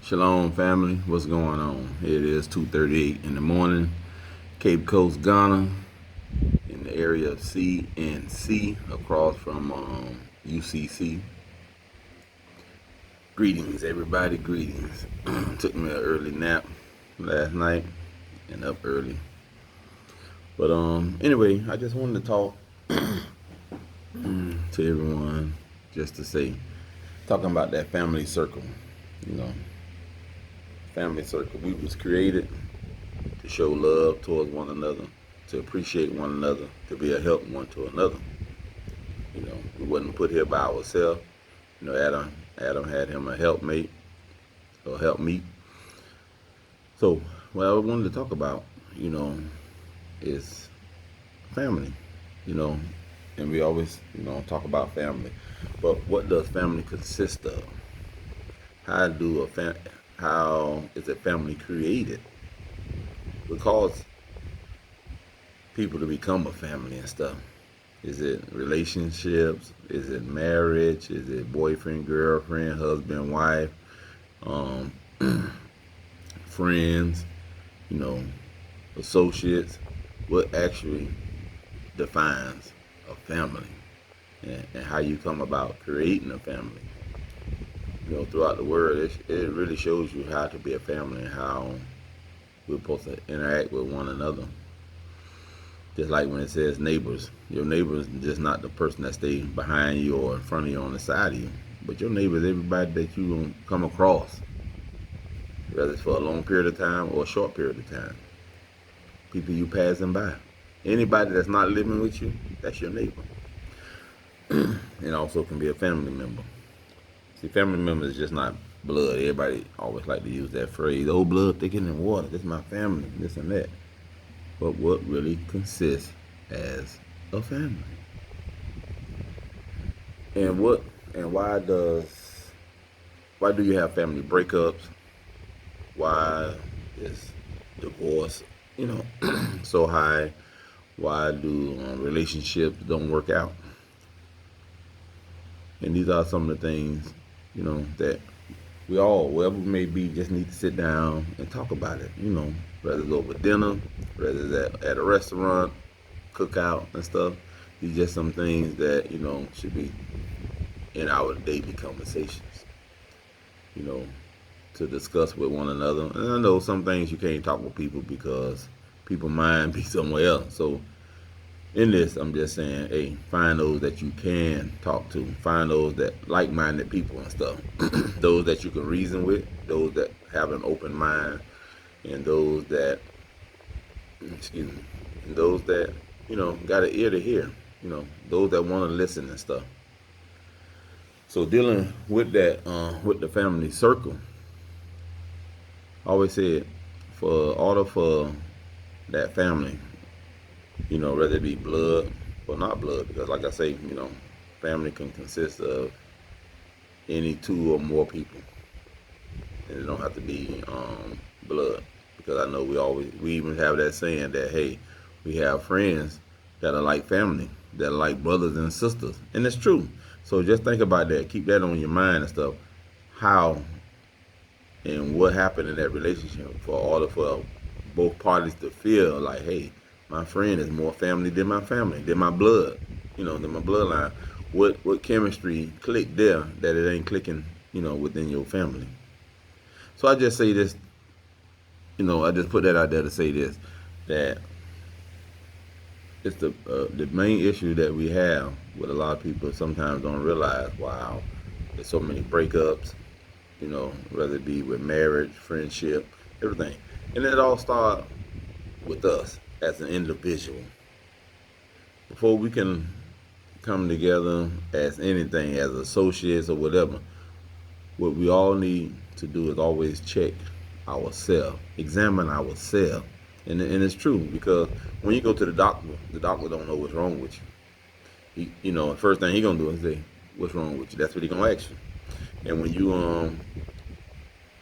Shalom family, what's going on? It is 2:38 in the morning, Cape Coast, Ghana, in the area of CNC, across from UCC. Greetings, everybody, greetings. Took me an early nap last night and up early. But anyway, I just wanted to talk to everyone just to say, talking about that family circle, you know, family circle. We was created to show love towards one another, to appreciate one another, to be a help one to another. We wasn't put here by ourselves. Adam had him a helpmate or helpmeet. So what I wanted to talk about, is family. And we always, talk about family. But what does family consist of? How is a family created? What causes people to become a family and stuff? Is it relationships? Is it marriage? Is it boyfriend, girlfriend, husband, wife, friends, associates? What actually defines a family, and how you come about creating a family? Throughout the world, it really shows you how to be a family and how we're supposed to interact with one another. Just like when it says neighbors, your neighbor is just not the person that stays behind you or in front of you or on the side of you, but your neighbor is everybody that you gonna come across, whether it's for a long period of time or a short period of time. People you passing by. Anybody that's not living with you, that's your neighbor. And also can be a family member. See, family members is just not blood. Everybody always like to use that phrase, "Oh, blood thicker than water. This is my family," this and that. But what really consists as a family? And why do you have family breakups? Why is divorce, so high? Why do relationships don't work out? And these are some of the things, that we all, wherever we may be, just need to sit down and talk about it. Whether it's over dinner, whether it's at a restaurant, cookout and stuff. These are just some things that, should be in our daily conversations, to discuss with one another. And I know some things you can't talk with people because people's mind be somewhere else. So in this, I'm just saying, hey, find those that you can talk to. Find those that like-minded people and stuff. Those that you can reason with, those that have an open mind, and those that, got an ear to hear. Those that want to listen and stuff. So dealing with that, with the family circle, I always said, for order for that family, whether it be blood or not blood, because like I say, family can consist of any two or more people, and it don't have to be blood. Because I know we even have that saying that, hey, we have friends that are like family, that are like brothers and sisters, and it's true. So just think about that. Keep that on your mind and stuff. How and what happened in that relationship for order for both parties to feel like, hey, my friend is more family than my family, than my blood, than my bloodline. What chemistry clicked there that it ain't clicking, within your family? So I just say this, I just put that out there to say this, that it's the main issue that we have with a lot of people sometimes don't realize, wow, there's so many breakups, whether it be with marriage, friendship, everything. And it all starts with us as an individual. Before we can come together as anything, as associates or whatever, what we all need to do is always check ourselves, examine ourselves. And it's true, because when you go to the doctor don't know what's wrong with you. The first thing he gonna do is say, "What's wrong with you?" That's what he gonna ask you. And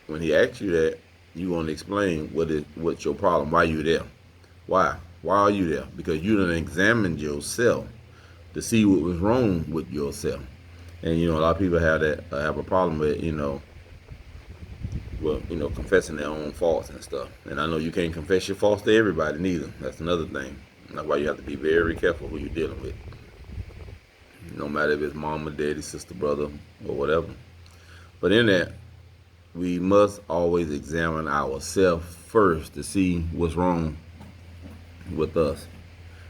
when he asks you that, you gonna explain what's your problem, why you there, why are you there? Because you done examined yourself to see what was wrong with yourself. And a lot of people have a problem with well, confessing their own faults and stuff. And I know you can't confess your faults to everybody neither. That's another thing. That's why you have to be very careful who you're dealing with. No matter if it's mama, daddy, sister, brother, or whatever. But in that, we must always examine ourselves first to see what's wrong with us.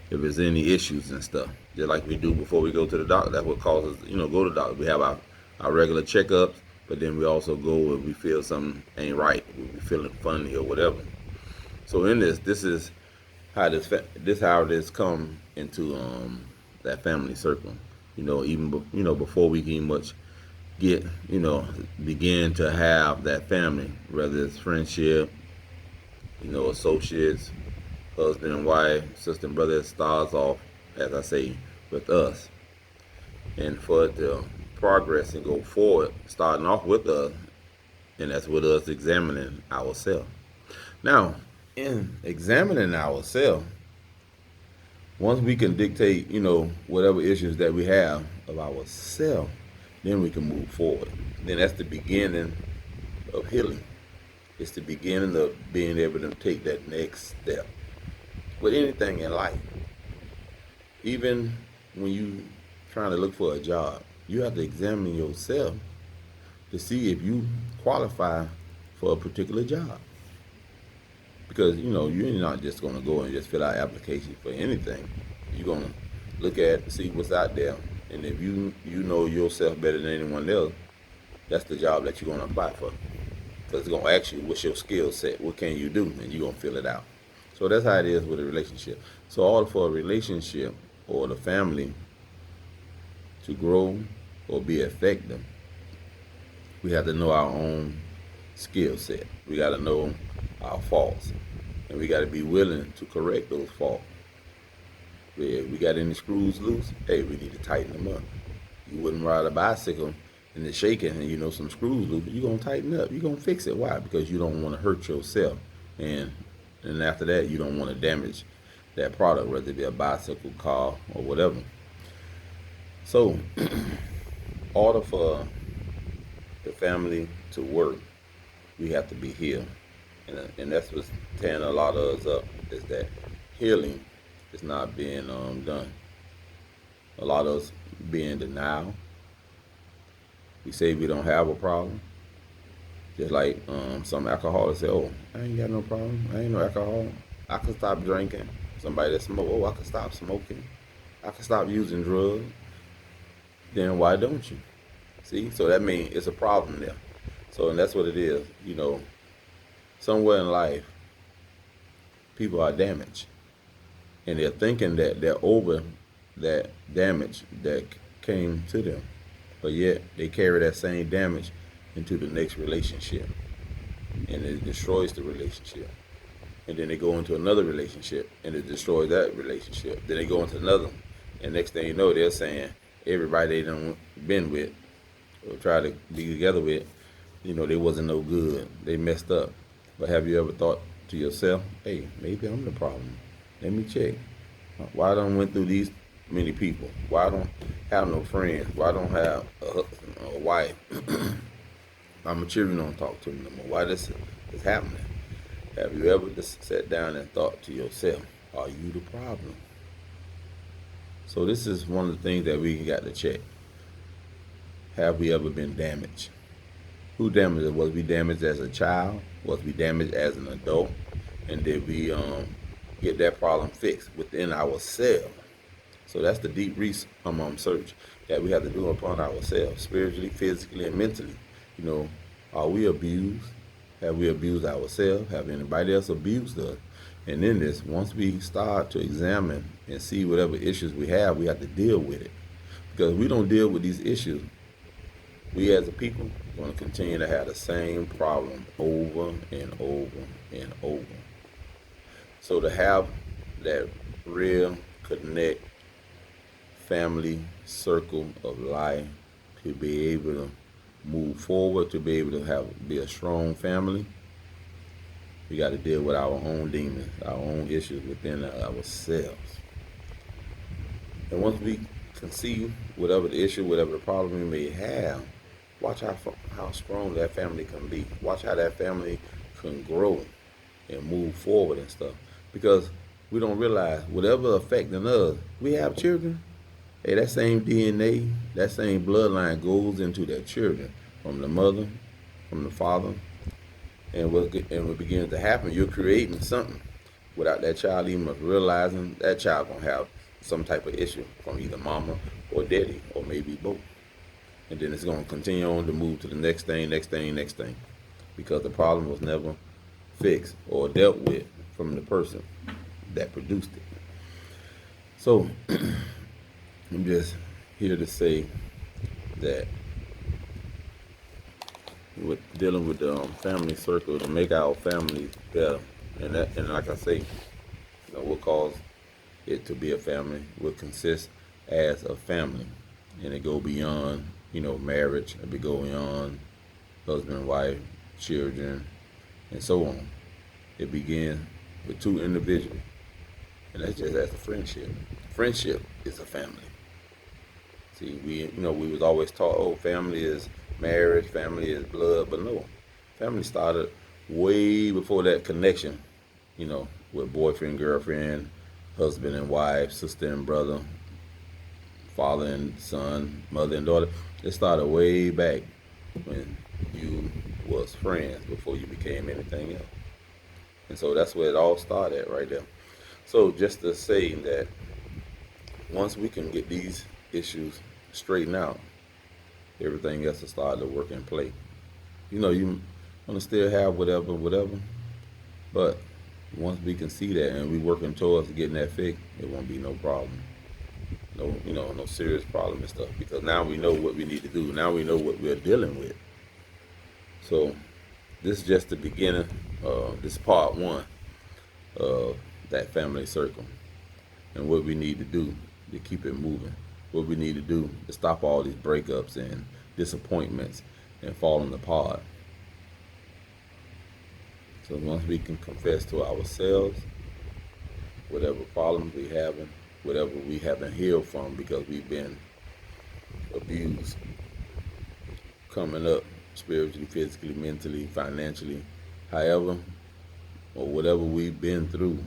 If there's any issues and stuff. Just like we do before we go to the doctor. That's what causes, go to the doctor. We have our regular checkups, but then we also go if we feel something ain't right. We feeling funny or whatever. So in this is how this come into that family circle. Even before we can much get begin to have that family, whether it's friendship, associates, husband and wife, sister and brother. It starts off, as I say, with us, and for it to progress and go forward, starting off with us, and that's with us examining ourselves. Now, in examining ourselves, once we can dictate, whatever issues that we have of ourselves, then we can move forward. Then that's the beginning of healing. It's the beginning of being able to take that next step. With anything in life, even when you trying to look for a job, you have to examine yourself to see if you qualify for a particular job. Because you're not just going to go and just fill out applications for anything. You're going to look at see what's out there, and if you know yourself better than anyone else, that's the job that you're going to apply for. Because it's going to ask you what's your skill set, what can you do, and you're going to fill it out. So that's how it is with a relationship. So all for a relationship or the family to grow or be effective, we have to know our own skill set. We got to know our faults, and we got to be willing to correct those faults. If we got any screws loose, hey, we need to tighten them up. You wouldn't ride a bicycle and it's shaking and some screws loose. You're going to tighten up. You're going to fix it. Why? Because you don't want to hurt yourself. And after that, you don't want to damage that product, whether it be a bicycle, car, or whatever. So, order for the family to work, we have to be healed. And that's what's tearing a lot of us up, is that healing is not being done. A lot of us be in denial. We say we don't have a problem. Just like some alcoholics say, oh, I ain't got no problem. I ain't no alcohol. I can stop drinking. Somebody that smoke, oh, I can stop smoking. I can stop using drugs. Then why don't you? See? So that means it's a problem there. So, and that's what it is. Somewhere in life, people are damaged. And they're thinking that they're over that damage that came to them. But yet, they carry that same damage into the next relationship, and it destroys the relationship. And then they go into another relationship, and it destroys that relationship. Then they go into another, and next thing you know, they're saying everybody they done been with or try to be together with, they wasn't no good. They messed up. But have you ever thought to yourself, hey, maybe I'm the problem. Let me check. Why don't I went through these many people? Why I don't have no friends? Why I don't have a husband or a wife? My children don't talk to me no more. Why this is happening? Have you ever just sat down and thought to yourself, are you the problem? So this is one of the things that we got to check. Have we ever been damaged? Who damaged us? Was we damaged as a child? Was we damaged as an adult? And did we get that problem fixed within ourselves? So that's the deep search that we have to do upon ourselves, spiritually, physically, and mentally. Are we abused? Have we abused ourselves? Have anybody else abused us? And in this, once we start to examine and see whatever issues we have to deal with it. Because if we don't deal with these issues, we as a people are going to continue to have the same problem over and over and over. So to have that real connect family circle of life, to be able to move forward, to be able to be a strong family, we got to deal with our own demons, our own issues within ourselves. And once we can see whatever the issue, whatever the problem we may have, Watch how strong that family can be. Watch how that family can grow and move forward and stuff. Because we don't realize whatever affecting us, we have children. Hey, that same DNA, that same bloodline goes into their children from the mother, from the father, and what begins to happen, you're creating something without that child even realizing that child gonna have some type of issue from either mama or daddy or maybe both, and then it's gonna continue on to move to the next thing, next thing, next thing, because the problem was never fixed or dealt with from the person that produced it. So I'm just here to say that with dealing with the family circle to make our families better, and like I say, what cause it to be a family will consist as a family, and it go beyond marriage, it go beyond husband, wife, children, and so on. It begins with two individuals, and that's just as a friendship. Friendship is a family. See, we was always taught, oh, family is marriage, family is blood, but no, family started way before that connection, with boyfriend, girlfriend, husband and wife, sister and brother, father and son, mother and daughter. It started way back when you was friends before you became anything else. And so that's where it all started right there. So just to say that once we can get these issues straightened out, everything else will start to work and play. You want to still have whatever, but once we can see that and we working towards getting that fixed, it won't be no problem. No serious problem and stuff, because now we know what we need to do. Now we know what we're dealing with. So this is just the beginning. This is part one of that family circle and what we need to do to keep it moving. What we need to do to stop all these breakups and disappointments and falling apart. So once we can confess to ourselves whatever problems we having, whatever we haven't healed from because we've been abused, coming up spiritually, physically, mentally, financially, however, or whatever we've been through,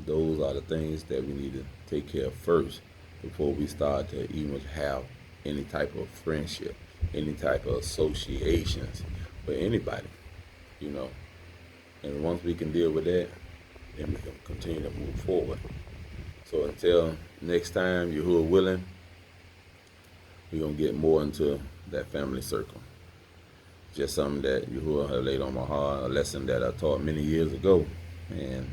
those are the things that we need to take care of first before we start to even have any type of friendship, any type of associations with anybody, And once we can deal with that, then we can continue to move forward. So until next time, Yahuwah willing, we're going to get more into that family circle. Just something that Yahuwah have laid on my heart, a lesson that I taught many years ago. And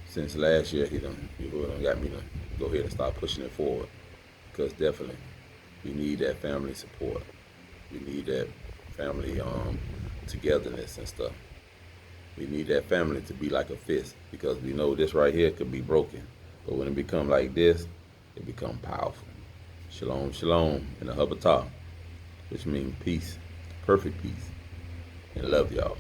since last year, Yahuwah done got me to go ahead and start pushing it forward. Because definitely, we need that family support. We need that family togetherness and stuff. We need that family to be like a fist, because we know this right here could be broken. But when it become like this, it become powerful. Shalom, shalom, in the Hubbatah, which means peace, perfect peace, and love y'all.